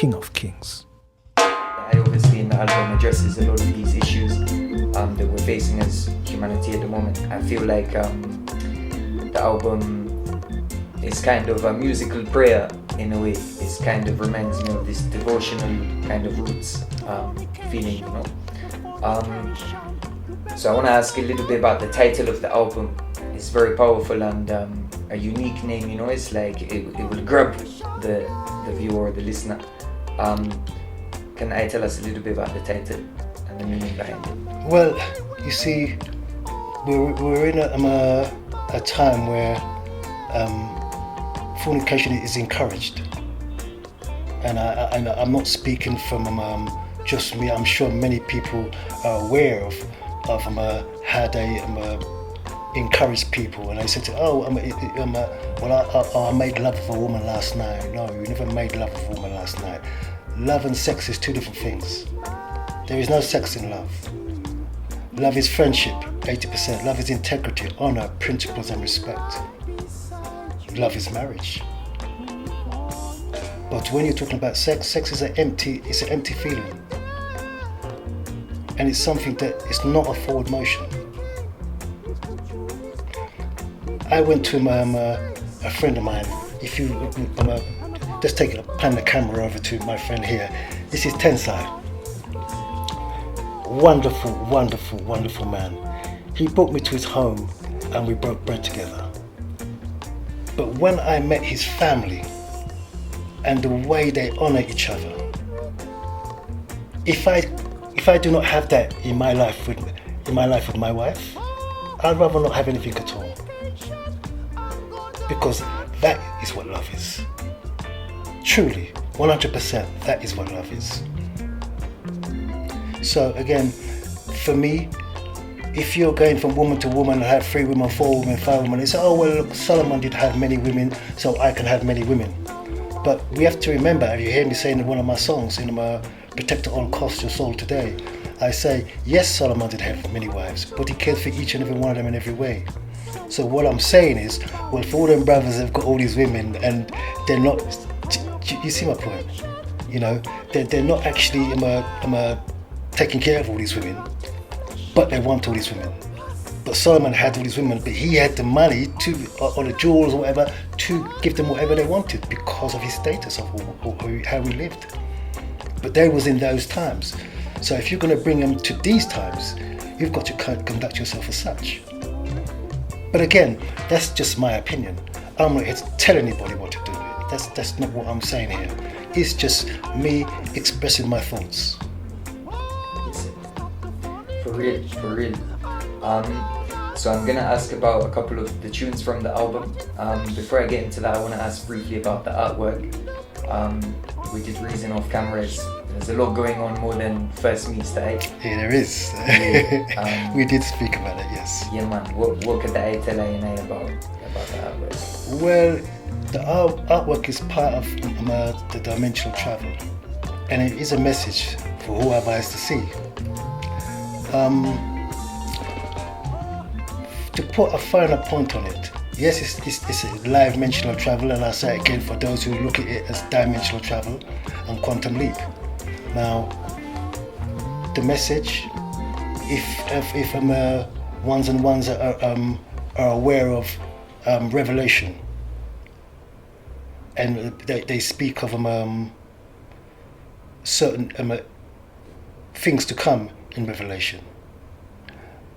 King of Kings. I obviously in the album addresses a lot of these issues that we're facing as humanity at the moment. I feel like the album is kind of a musical prayer in a way. It kind of reminds me of this devotional kind of roots feeling, you know. So I want to ask a little bit about the title of the album. It's very powerful and a unique name, you know. It's like it will grab the viewer or the listener. Can I tell us a little bit about the title and the meaning behind it? Well, you see, we're in a time where fornication is encouraged, and I'm not speaking from just me. I'm sure many people are aware of how they encourage people, and they say, "Oh, I made love with a woman last night." No, you never made love with a woman last night. Love and sex is two different things. There is no sex in love. Love is friendship, 80%. Love is integrity, honor, principles and respect. Love is marriage. But when you're talking about sex, sex is an empty feeling. And it's something that is not a forward motion. I went to a friend of mine. If you just pan the camera over to my friend here. This is Tensai. Wonderful, wonderful, wonderful man. He brought me to his home and we broke bread together. But when I met his family and the way they honor each other, if I do not have that in my life with my wife, I'd rather not have anything at all. Because that is what love is. Truly, 100%, that is what love is. So again, for me, if you're going from woman to woman and have 3 women, 4 women, 5 women, it's, oh well, look, Solomon did have many women, so I can have many women. But we have to remember, if you hear me saying in one of my songs, in my Protect at All Costs Your Soul Today, I say, yes, Solomon did have many wives, but he cared for each and every one of them in every way. So what I'm saying is, well, for all them brothers have got all these women and they're not, you see my point? You know, they're not actually taking care of all these women, but they want all these women. But Solomon had all these women, but he had the money to, or the jewels or whatever, to give them whatever they wanted because of his status of how he lived. But they was in those times. So if you're going to bring them to these times, you've got to conduct yourself as such. But again, that's just my opinion. I'm not here to tell anybody what to do. That's not what I'm saying here. It's just me expressing my thoughts. For real. So I'm gonna ask about a couple of the tunes from the album. Before I get into that, I want to ask briefly about the artwork. We did reason off cameras. There's a lot going on more than first meets the eye. Yeah, there is. We did speak about it, yes. Yeah, man. What could I tell you about the artwork? Well, the artwork is part of the dimensional travel, and it is a message for whoever has to see. To put a finer point on it, yes, it's a live dimensional travel, and I say again for those who look at it as dimensional travel and quantum leap. Now, the message, if ones and ones are aware of revelation, and they speak of certain things to come in revelation.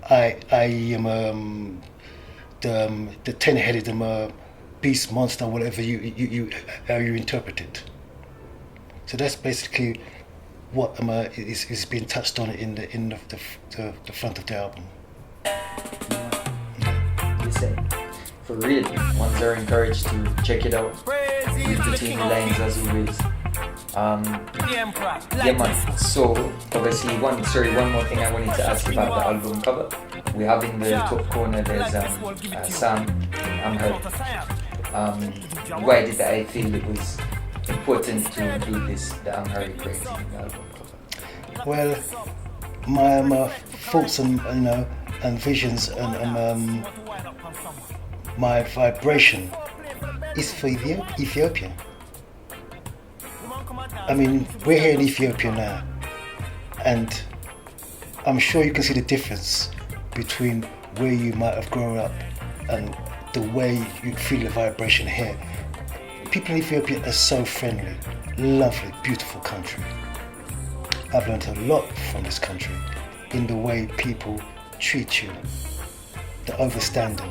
I am the 10-headed beast, monster, whatever you how you interpret it. So that's basically what is being touched on in the front of the album. You say, for real, ones are encouraged to check it out. Read between the lines as always. Yeah, man. So obviously, one more thing I wanted to ask about the album cover. We have in the top corner there's Sam and her. Why did I feel it was important to include the Amharic phrase in the album cover? Well, my thoughts and visions and my vibration is for Ethiopia. I mean, we're here in Ethiopia now, and I'm sure you can see the difference between where you might have grown up and the way you feel the vibration here. People in Ethiopia are so friendly, lovely, beautiful country. I've learned a lot from this country in the way people treat you, the overstanding.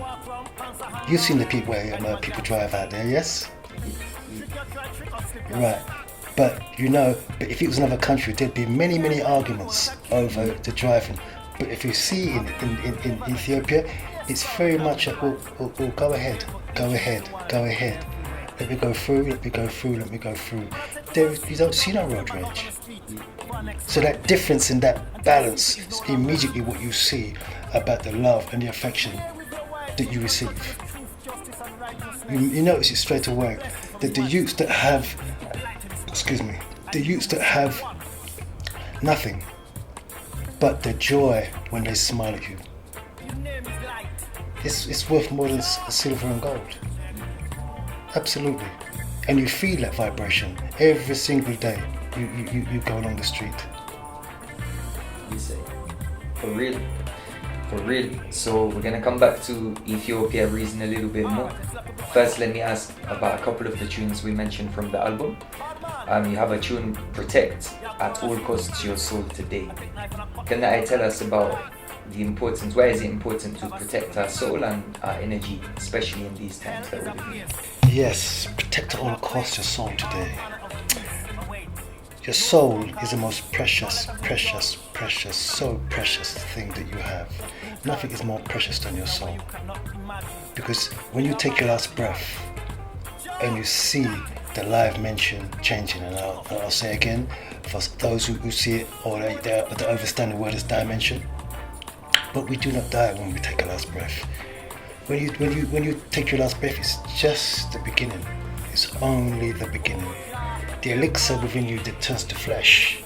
You've seen the people where people drive out there, yes? Right. But but if it was another country, there'd be many, many arguments over the driving. But if you see in Ethiopia, it's very much a, go ahead. Let me go through. You don't see no road rage. So that difference in that balance is immediately what you see about the love and the affection that you receive. You notice it straight away that the youths that have nothing but the joy when they smile at you, it's worth more than silver and gold. Absolutely. And you feel that vibration every single day you go along the street. You say, for real. So we're gonna come back to Ethiopia reason a little bit more. First, let me ask about a couple of the tunes we mentioned from the album. You have a tune, Protect at All Costs Your Soul Today. Can I tell us about the importance, why is it important to protect our soul and our energy, especially in these times that we're living in? Yes, protect at all costs your soul today. Your soul is the most precious, so precious thing that you have. Nothing is more precious than your soul. Because when you take your last breath and you see the live mention changing, and I'll say again, for those who see it or they understand the word as dimension, but we do not die when we take our last breath. When you take your last breath, it's just the beginning. It's only the beginning. The elixir within you that turns to flesh.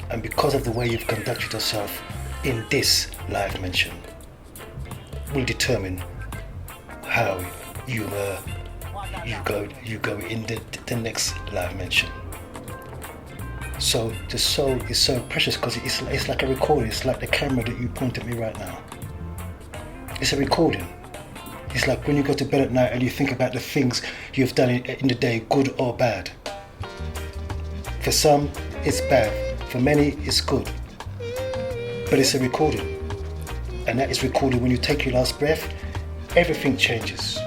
And because of the way you've conducted yourself in this live mention, will determine how you go in the next live mention. So the soul is so precious because it's like a recording. It's like the camera that you point at me right now. It's a recording. It's like when you go to bed at night and you think about the things you've done in the day, good or bad. For some, it's bad. For many, it's good. But it's a recording. And that is recorded when you take your last breath, everything changes.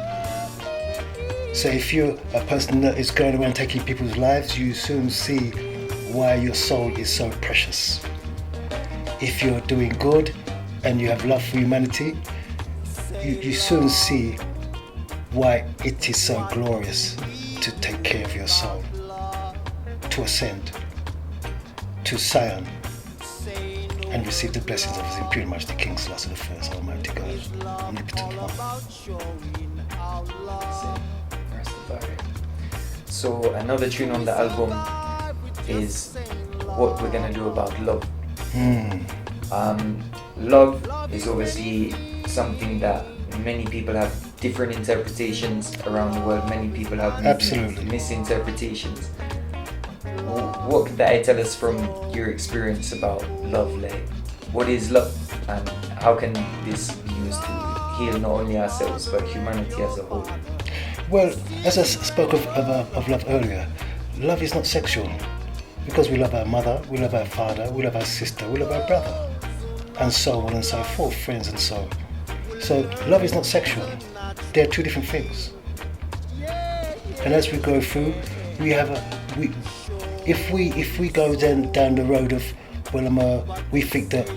So if you're a person that is going around taking people's lives, you soon see why your soul is so precious. If you're doing good and you have love for humanity, you soon see why it is so glorious to take care of your soul, to ascend, to Zion, and receive the blessings of His Imperial Majesty King Selassie I, Almighty God, Omnipotent One. Rastafari. So another tune on the album is what we're gonna do about love. Love is obviously something that many people have different interpretations around the world. Many people have misinterpretations. What could that tell us from your experience about love? Like, what is love, and how can this be used to heal not only ourselves but humanity as a whole? Well, as I spoke of love earlier, love is not sexual, because we love our mother, we love our father, we love our sister, we love our brother, and so on and so forth, friends and so on. So love is not sexual. They're two different things. And as we go through, if we go then down the road of we think that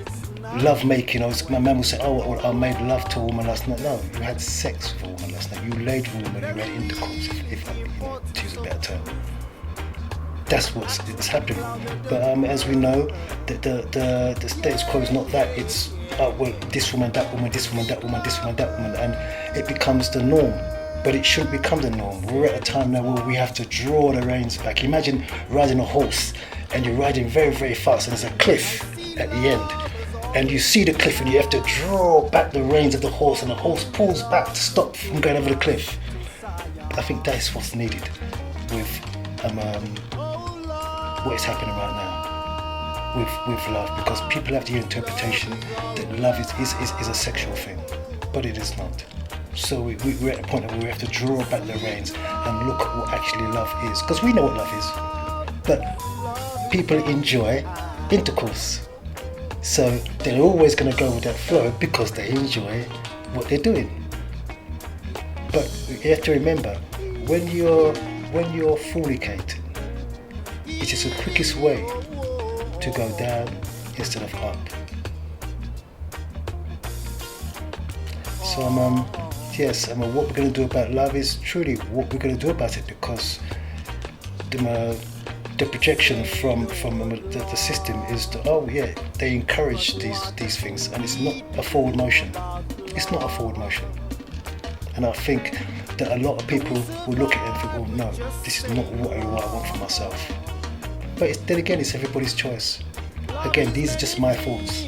love making, my man will say, I made love to a woman last night. No, you had sex with a woman last night. You laid with a woman, you had intercourse, to use a better term. That's what's happening. But as we know, the status quo is not that. It's this woman, that woman, this woman, that woman, this woman, that woman, and it becomes the norm. But it shouldn't become the norm. We're at a time now where we have to draw the reins back. Imagine riding a horse and you're riding very, very fast and there's a cliff at the end. And you see the cliff and you have to draw back the reins of the horse and the horse pulls back to stop from going over the cliff. I think that's what's needed with what is happening right now with love, because people have the interpretation that love is a sexual thing, but it is not. So we're at a point where we have to draw back the reins and look at what actually love is, because we know what love is, but people enjoy intercourse, so they're always going to go with that flow because they enjoy what they're doing. But you have to remember, when you're fornicating, it is the quickest way to go down instead of up. So what we're going to do about love is truly what we're going to do about it, because the projection from the system is that, they encourage these things, and it's not a forward motion. It's not a forward motion. And I think that a lot of people will look at it and think, oh no, this is not what I want for myself. But then again, it's everybody's choice. Again, these are just my thoughts,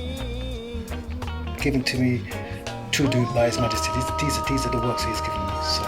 given to me to do by His Majesty. These are the works He's given me. So